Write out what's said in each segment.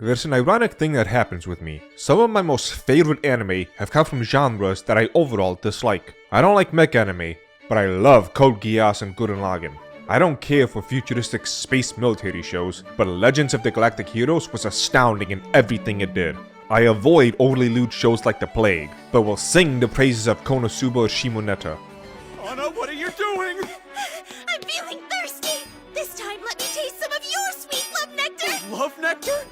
There's an ironic thing that happens with me. Some of my most favorite anime have come from genres that I overall dislike. I don't like mech anime, but I love Code Geass and Gurren Lagann. I don't care for futuristic space military shows, but Legends of the Galactic Heroes was astounding in everything it did. I avoid overly lewd shows like The Plague, but will sing the praises of Konosuba or Shimoneta. Anna, what are you doing? I'm feeling thirsty! This time let me taste some of your sweet love nectar! Love nectar?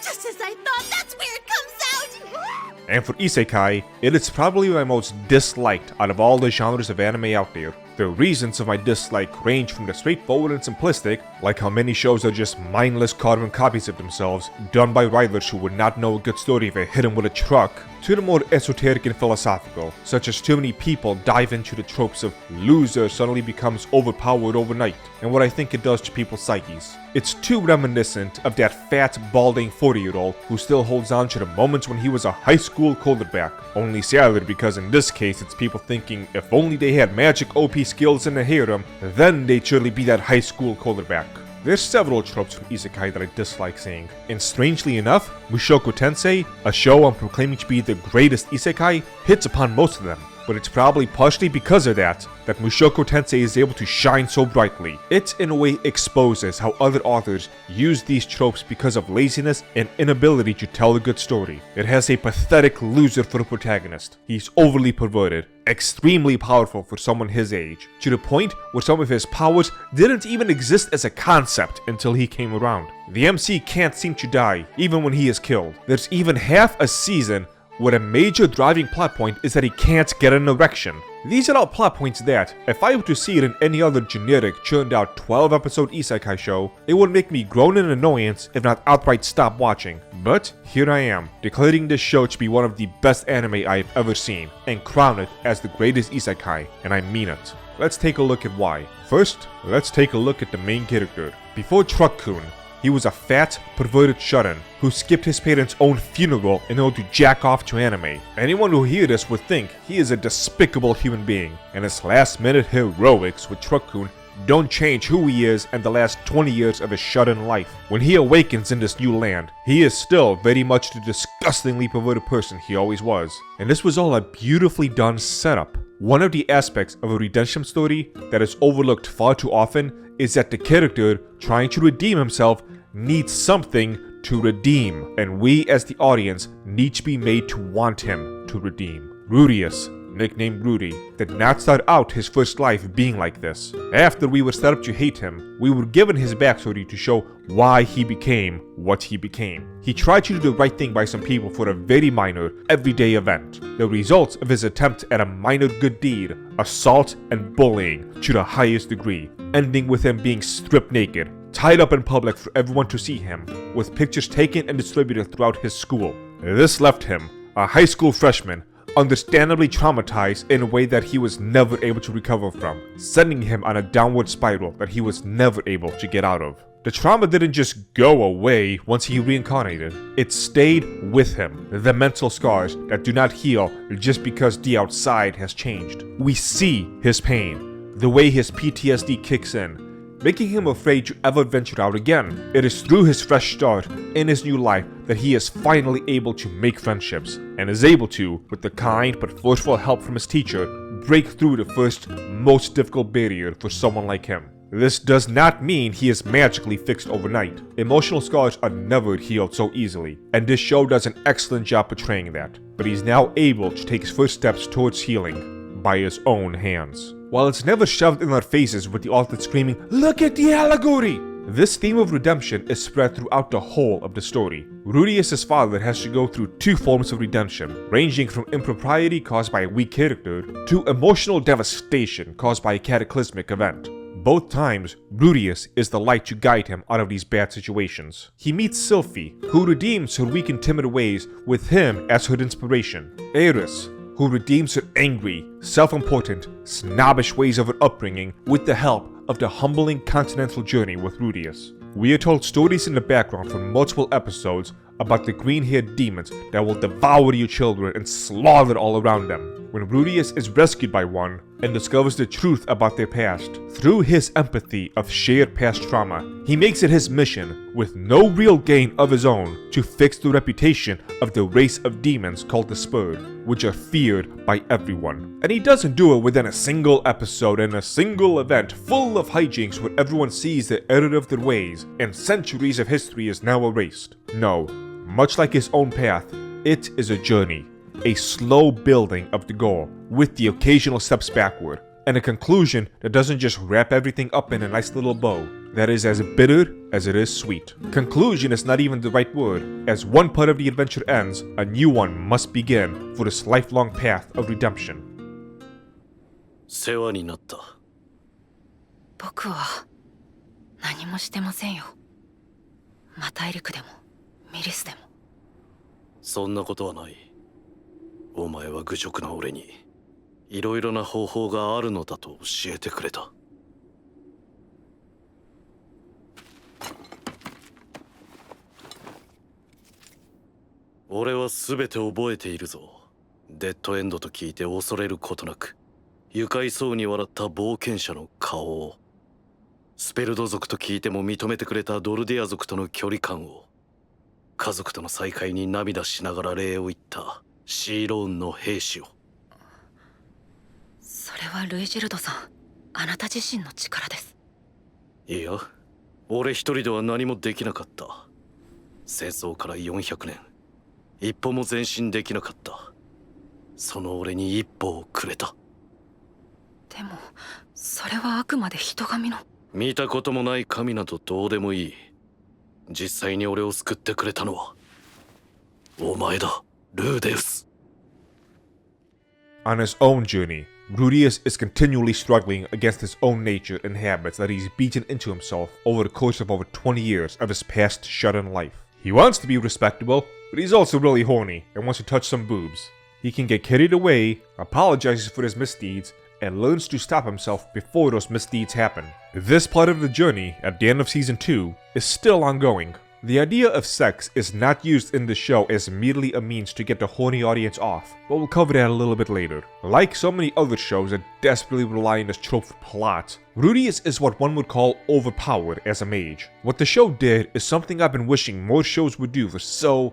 Just as I thought, that's where it comes out! And for Isekai, it is probably my most disliked out of all the genres of anime out there. The reasons of my dislike range from the straightforward and simplistic, like how many shows are just mindless carbon copies of themselves, done by writers who would not know a good story if they hit them with a truck, to the more esoteric and philosophical, such as too many people dive into the tropes of loser suddenly becomes overpowered overnight, and what I think it does to people's psyches. It's too reminiscent of that fat, balding 40-year-old who still holds on to the moments when he was a high school quarterback, only sadder because in this case it's people thinking if only they had magic OP skills in the harem, then they'd surely be that high school quarterback. There's several tropes from Isekai that I dislike seeing, and strangely enough, Mushoku Tensei, a show I'm proclaiming to be the greatest Isekai, hits upon most of them. But it's probably partially because of that Mushoku Tensei is able to shine so brightly. It in a way exposes how other authors use these tropes because of laziness and inability to tell a good story. It has a pathetic loser for a protagonist. He's overly perverted, extremely powerful for someone his age, to the point where some of his powers didn't even exist as a concept until he came around. The MC can't seem to die, even when he is killed. There's even half a season where a major driving plot point is that he can't get an erection. These are all plot points that, if I were to see it in any other generic, churned out 12-episode isekai show, it would make me groan in annoyance if not outright stop watching. But here I am, declaring this show to be one of the best anime I've ever seen, and crown it as the greatest isekai, and I mean it. Let's take a look at why. First, let's take a look at the main character. Before Truck-kun, he was a fat, perverted shut-in who skipped his parents' own funeral in order to jack off to anime. Anyone who hears this would think he is a despicable human being, and his last-minute heroics with Truck-kun don't change who he is and the last 20 years of his shut-in life. When he awakens in this new land, he is still very much the disgustingly perverted person he always was. And this was all a beautifully done setup. One of the aspects of a redemption story that is overlooked far too often is that the character trying to redeem himself needs something to redeem, and we as the audience need to be made to want him to redeem. Rudius, nicknamed Rudy, did not start out his first life being like this. After we were set up to hate him, we were given his backstory to show why he became what he became. He tried to do the right thing by some people for a very minor, everyday event. The results of his attempt at a minor good deed, assault and bullying to the highest degree, ending with him being stripped naked, tied up in public for everyone to see him, with pictures taken and distributed throughout his school. This left him, a high school freshman, understandably traumatized in a way that he was never able to recover from, sending him on a downward spiral that he was never able to get out of. The trauma didn't just go away once he reincarnated, it stayed with him. The mental scars that do not heal just because the outside has changed. We see his pain, the way his PTSD kicks in, making him afraid to ever venture out again. It is through his fresh start in his new life that he is finally able to make friendships, and is able to, with the kind but forceful help from his teacher, break through the first, most difficult barrier for someone like him. This does not mean he is magically fixed overnight. Emotional scars are never healed so easily, and this show does an excellent job portraying that. But he's now able to take his first steps towards healing by his own hands. While it's never shoved in our faces with the author screaming, "Look at the allegory!" this theme of redemption is spread throughout the whole of the story. Rudius' father has to go through two forms of redemption, ranging from impropriety caused by a weak character to emotional devastation caused by a cataclysmic event. Both times, Rudius is the light to guide him out of these bad situations. He meets Sylphie, who redeems her weak and timid ways with him as her inspiration. Eris, who redeems her angry, self-important, snobbish ways of her upbringing with the help of the humbling continental journey with Rudius. We are told stories in the background for multiple episodes about the green-haired demons that will devour your children and slaughter all around them. When Rudius is rescued by one and discovers the truth about their past, through his empathy of shared past trauma, he makes it his mission, with no real gain of his own, to fix the reputation of the race of demons called the Spurred, which are feared by everyone. And he doesn't do it within a single episode and a single event full of hijinks where everyone sees the error of their ways and centuries of history is now erased. No, much like his own path, it is a journey. A slow building of the goal, with the occasional steps backward, and a conclusion that doesn't just wrap everything up in a nice little bow, that is as bitter as it is sweet. Conclusion is not even the right word. As one part of the adventure ends, a new one must begin for this lifelong path of redemption. 世話になった。僕は何もしてませんよ。マ大陸でもミリスでも。そんなことはない。お前は愚直な俺にいろいろな方法があるのだと教えてくれた。俺は全て覚えているぞ。デッドエンドと聞いて恐れることなく、愉快そうに笑った冒険者の顔を、スペルド族と聞いても認めてくれたドルディア族との距離感を、家族との再会に涙しながら礼を言ったシーローンの兵士を。それはルイジルドさん、あなた自身の力です。いや、俺一人では何もできなかった。戦争から400年、一歩も前進できなかった。その俺に一歩をくれた。でもそれはあくまで人神の。見たこともない神などどうでもいい。実際に俺を救ってくれたのはお前だ、ルーデウス。On his own journey, Rudius is continually struggling against his own nature and habits that he's beaten into himself over the course of over 20 years of his past shut-in life. He wants to be respectable, but he's also really horny and wants to touch some boobs. He can get carried away, apologizes for his misdeeds, and learns to stop himself before those misdeeds happen. This part of the journey, at the end of Season 2, is still ongoing. The idea of sex is not used in the show as merely a means to get the horny audience off, but we'll cover that a little bit later. Like so many other shows that desperately rely on this trope for plot, Rudius is what one would call overpowered as a mage. What the show did is something I've been wishing more shows would do for so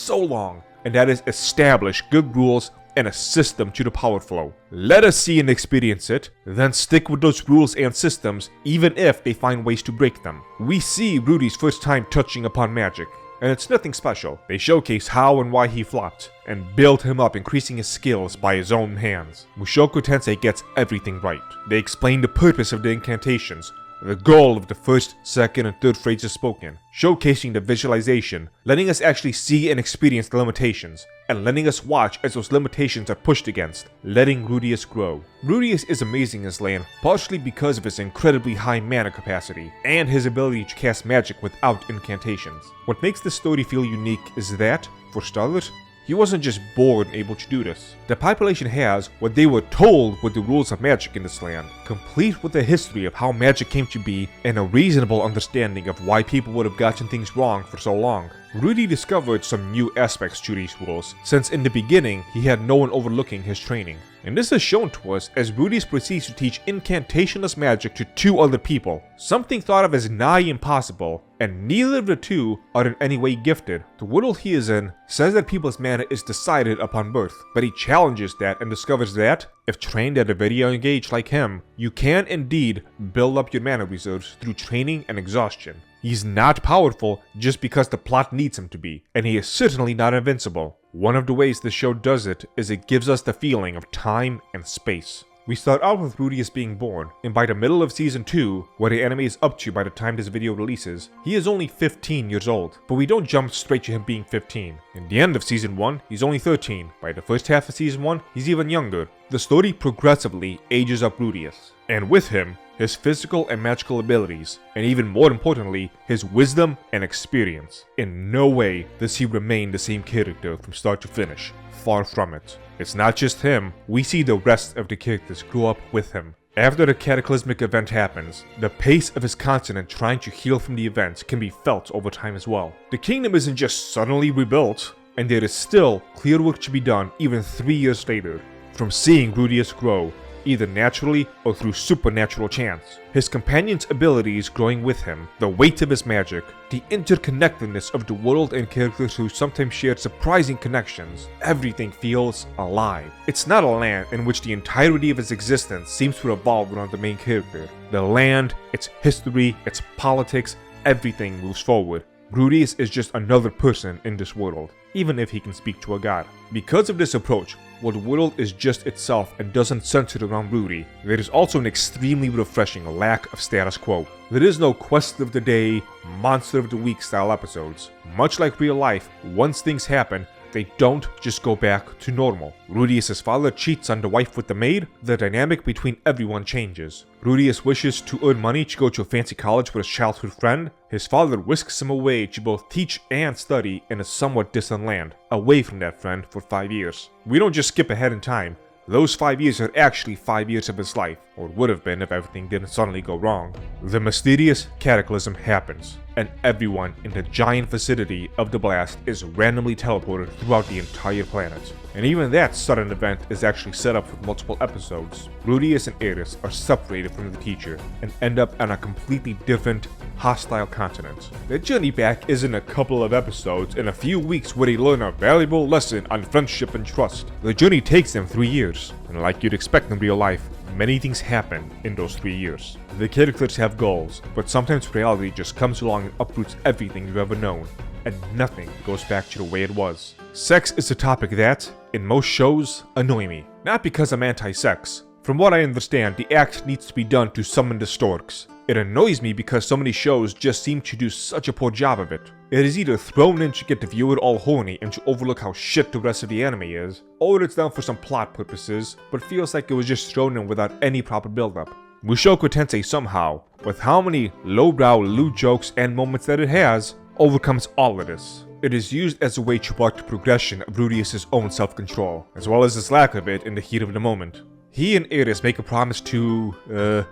long, and that is establish good rules and a system to the power flow. Let us see and experience it, then stick with those rules and systems even if they find ways to break them. We see Rudy's first time touching upon magic, and it's nothing special. They showcase how and why he flopped, and build him up increasing his skills by his own hands. Mushoku Tensei gets everything right. They explain the purpose of the incantations, the goal of the first, second, and third phrases spoken, showcasing the visualization, letting us actually see and experience the limitations, and letting us watch as those limitations are pushed against, letting Rudius grow. Rudius is amazing in this land, partially because of his incredibly high mana capacity, and his ability to cast magic without incantations. What makes this story feel unique is that, for starters, he wasn't just born able to do this. The population has what they were told were the rules of magic in this land, complete with a history of how magic came to be and a reasonable understanding of why people would have gotten things wrong for so long. Rudy discovered some new aspects to these rules, since in the beginning he had no one overlooking his training. And this is shown to us as Rudy proceeds to teach incantationless magic to two other people, something thought of as nigh impossible, and neither of the two are in any way gifted. The world he is in says that people's mana is decided upon birth, but he challenges that and discovers that, if trained at a very young age like him, you can indeed build up your mana reserves through training and exhaustion. He's not powerful just because the plot needs him to be, and he is certainly not invincible. One of the ways the show does it is it gives us the feeling of time and space. We start out with Rudius being born, and by the middle of Season 2, where the anime is up to by the time this video releases, he is only 15 years old, but we don't jump straight to him being 15. In the end of Season 1, he's only 13. By the first half of Season 1, he's even younger. The story progressively ages up Rudius, and with him, his physical and magical abilities, and even more importantly, his wisdom and experience. In no way does he remain the same character from start to finish. Far from it. It's not just him, we see the rest of the characters grow up with him. After the cataclysmic event happens, the pace of his continent trying to heal from the event can be felt over time as well. The kingdom isn't just suddenly rebuilt, and there is still clear work to be done even 3 years later. From seeing Rudius grow, either naturally or through supernatural chance, his companion's abilities growing with him, the weight of his magic, the interconnectedness of the world and characters who sometimes share surprising connections, everything feels alive. It's not a land in which the entirety of its existence seems to revolve around the main character. The land, its history, its politics, everything moves forward. Rudius is just another person in this world, even if he can speak to a god. Because of this approach, where the world is just itself and doesn't center around Rudy, there is also an extremely refreshing lack of status quo. There is no quest of the day, monster of the week style episodes. Much like real life, once things happen, they don't just go back to normal. Rudius' father cheats on the wife with the maid, the dynamic between everyone changes. Rudius wishes to earn money to go to a fancy college with his childhood friend. His father whisks him away to both teach and study in a somewhat distant land, away from that friend for 5 years. We don't just skip ahead in time. Those 5 years are actually 5 years of his life, or would have been if everything didn't suddenly go wrong. The mysterious cataclysm happens, and everyone in the giant vicinity of the blast is randomly teleported throughout the entire planet. And even that sudden event is actually set up with multiple episodes. Rudius and Eris are separated from the teacher and end up on a completely different, hostile continent. Their journey back is in a couple of episodes in a few weeks where they learn a valuable lesson on friendship and trust. The journey takes them 3 years, and like you'd expect in real life, many things happen in those 3 years. The characters have goals, but sometimes reality just comes along and uproots everything you've ever known, and nothing goes back to the way it was. Sex is a topic that, in most shows, annoy me. Not because I'm anti-sex. From what I understand, the act needs to be done to summon the storks. It annoys me because so many shows just seem to do such a poor job of it. It is either thrown in to get the viewer all horny and to overlook how shit the rest of the anime is, or it's done for some plot purposes, but feels like it was just thrown in without any proper build-up. Mushoku Tensei somehow, with how many lowbrow lewd jokes and moments that it has, overcomes all of this. It is used as a way to mark the progression of Rudius' own self-control, as well as his lack of it in the heat of the moment. He and Eris make a promise to,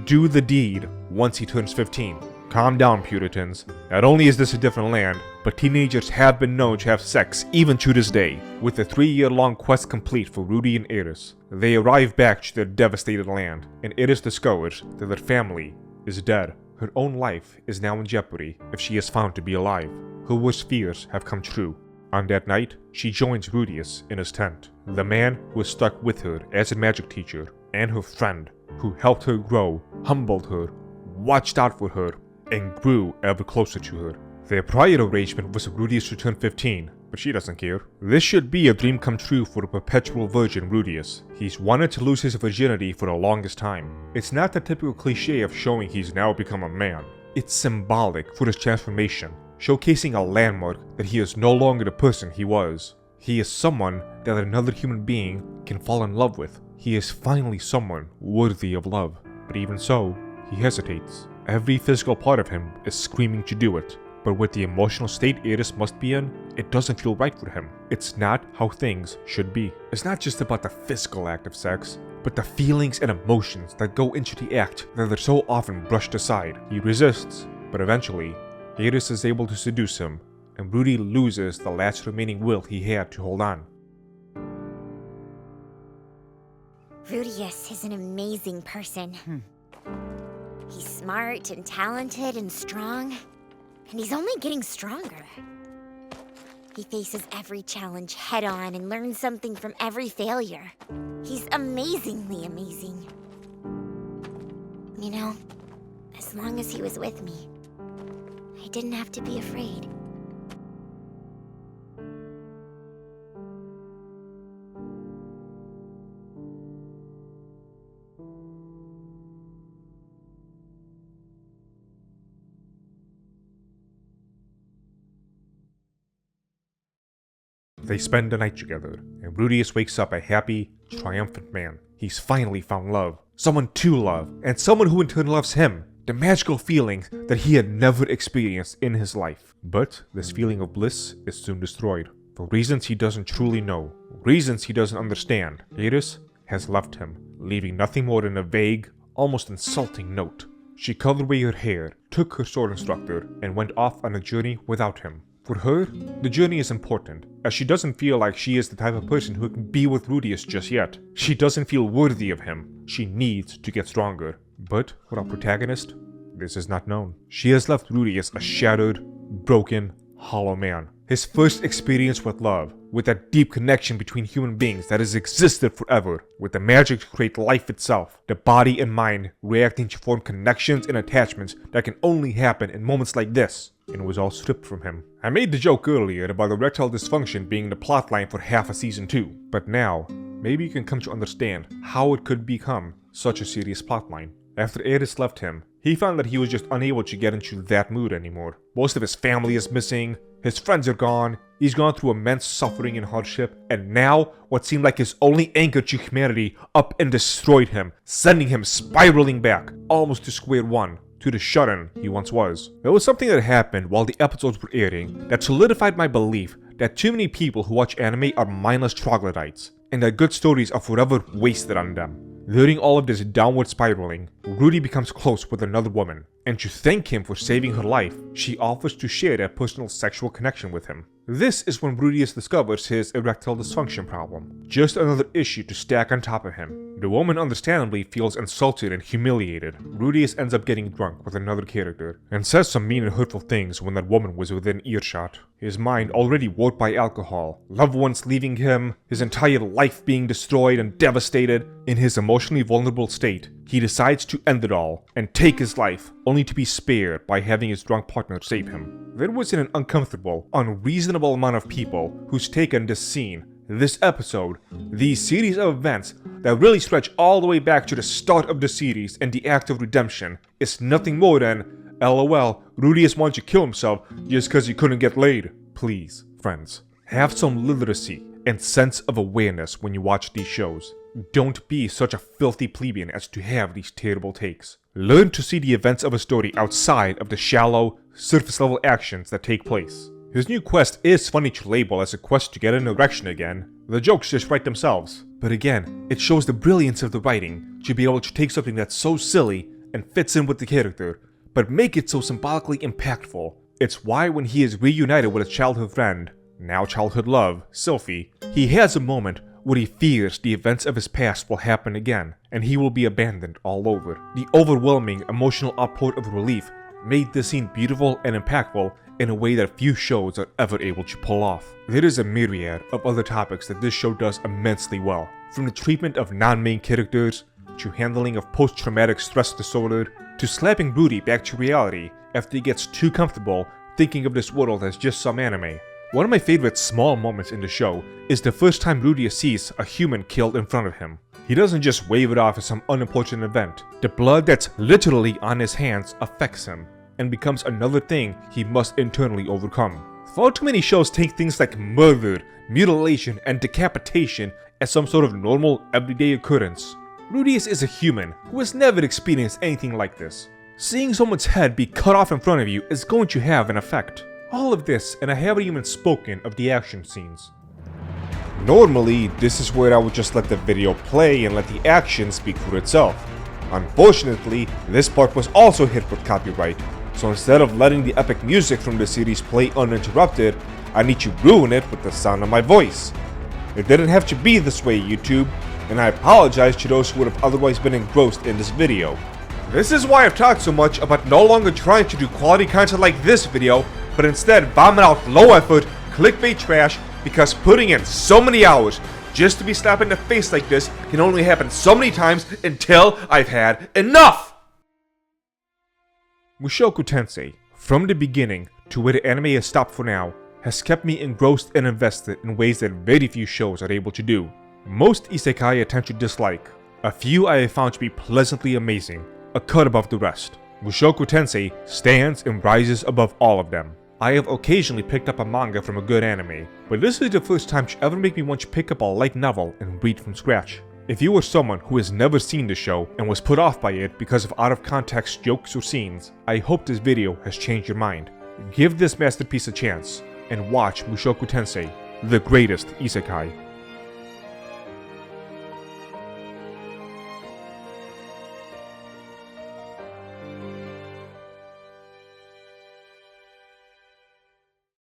do the deed once he turns 15. Calm down, Puritans. Not only is this a different land, but teenagers have been known to have sex even to this day. With the 3-year-long quest complete for Rudy and Eris, they arrive back to their devastated land, and Eris discovers that their family is dead. Her own life is now in jeopardy if she is found to be alive. Her worst fears have come true. On that night, she joins Rudius in his tent, the man who was stuck with her as a magic teacher, and her friend, who helped her grow, humbled her, watched out for her, and grew ever closer to her. Their prior arrangement was for Rudius to turn 15, but she doesn't care. This should be a dream come true for the perpetual virgin Rudius. He's wanted to lose his virginity for the longest time. It's not the typical cliche of showing he's now become a man. It's symbolic for his transformation, showcasing a landmark that he is no longer the person he was. He is someone that another human being can fall in love with. He is finally someone worthy of love. But even so, he hesitates. Every physical part of him is screaming to do it. But with the emotional state Eris must be in, it doesn't feel right for him. It's not how things should be. It's not just about the physical act of sex, but the feelings and emotions that go into the act that are so often brushed aside. He resists, but eventually, Eris is able to seduce him, and Rudy loses the last remaining will he had to hold on. Rudius is an amazing person. He's smart and talented and strong, and he's only getting stronger. He faces every challenge head-on and learns something from every failure. He's amazingly amazing. You know, as long as he was with me, I didn't have to be afraid. They spend the night together, and Rudius wakes up a happy, triumphant man. He's finally found love, someone to love, and someone who in turn loves him. The magical feeling that he had never experienced in his life. But this feeling of bliss is soon destroyed, for reasons he doesn't truly know, reasons he doesn't understand. Eris has left him, leaving nothing more than a vague, almost insulting note. She colored away her hair, took her sword instructor, and went off on a journey without him. For her, the journey is important, as she doesn't feel like she is the type of person who can be with Rudius just yet. She doesn't feel worthy of him. She needs to get stronger. But for our protagonist, this is not known. She has left Rudius a shattered, broken, hollow man. His first experience with love, with that deep connection between human beings that has existed forever, with the magic to create life itself, the body and mind reacting to form connections and attachments that can only happen in moments like this, and it was all stripped from him. I made the joke earlier about erectile dysfunction being the plotline for half of season 2, but now, maybe you can come to understand how it could become such a serious plotline. After Eris left him, he found that he was just unable to get into that mood anymore. Most of his family is missing, his friends are gone, he's gone through immense suffering and hardship, and now what seemed like his only anchor to humanity up and destroyed him, sending him spiraling back, almost to square one, to the shut-in he once was. There was something that happened while the episodes were airing that solidified my belief that too many people who watch anime are mindless troglodytes, and that good stories are forever wasted on them. During all of this downward spiraling, Rudy becomes close with another woman, and to thank him for saving her life, she offers to share a personal sexual connection with him. This is when Rudius discovers his erectile dysfunction problem. Just another issue to stack on top of him. The woman understandably feels insulted and humiliated. Rudius ends up getting drunk with another character, and says some mean and hurtful things when that woman was within earshot. His mind already warped by alcohol, loved ones leaving him, his entire life being destroyed and devastated. In his emotionally vulnerable state, he decides to end it all, and take his life, only to be spared by having his drunk partner save him. There was an uncomfortable, unreasonable amount of people who's taken this scene, this episode, these series of events that really stretch all the way back to the start of the series and the act of redemption, is nothing more than, LOL, Rudius wanted to kill himself just cause he couldn't get laid. Please, friends, have some literacy and sense of awareness when you watch these shows. Don't be such a filthy plebeian as to have these terrible takes. Learn to see the events of a story outside of the shallow, surface-level actions that take place. His new quest is funny to label as a quest to get an erection again. The jokes just write themselves. But again, it shows the brilliance of the writing to be able to take something that's so silly and fits in with the character, but make it so symbolically impactful. It's why when he is reunited with his childhood friend, now childhood love, Sylphie, he has a moment where he fears the events of his past will happen again, and he will be abandoned all over. The overwhelming emotional output of relief made this scene beautiful and impactful in a way that few shows are ever able to pull off. There is a myriad of other topics that this show does immensely well, from the treatment of non-main characters, to handling of post-traumatic stress disorder, to slapping Rudy back to reality after he gets too comfortable thinking of this world as just some anime. One of my favorite small moments in the show is the first time Rudius sees a human killed in front of him. He doesn't just wave it off as some unimportant event. The blood that's literally on his hands affects him, and becomes another thing he must internally overcome. Far too many shows take things like murder, mutilation, and decapitation as some sort of normal, everyday occurrence. Rudius is a human who has never experienced anything like this. Seeing someone's head be cut off in front of you is going to have an effect. All of this, and I haven't even spoken of the action scenes. Normally, this is where I would just let the video play and let the action speak for itself. Unfortunately, this part was also hit with copyright, so instead of letting the epic music from the series play uninterrupted, I need to ruin it with the sound of my voice. It didn't have to be this way, YouTube, and I apologize to those who would have otherwise been engrossed in this video. This is why I've talked so much about no longer trying to do quality content like this video, but instead bombing out low-effort, clickbait trash, because putting in so many hours just to be slapped in the face like this can only happen so many times until I've had enough! Mushoku Tensei, from the beginning to where the anime has stopped for now, has kept me engrossed and invested in ways that very few shows are able to do. Most isekai I tend to dislike. A few I have found to be pleasantly amazing, a cut above the rest. Mushoku Tensei stands and rises above all of them. I have occasionally picked up a manga from a good anime, but this is the first time to ever make me want to pick up a light novel and read from scratch. If you are someone who has never seen the show and was put off by it because of out-of-context jokes or scenes, I hope this video has changed your mind. Give this masterpiece a chance, and watch Mushoku Tensei, the greatest isekai.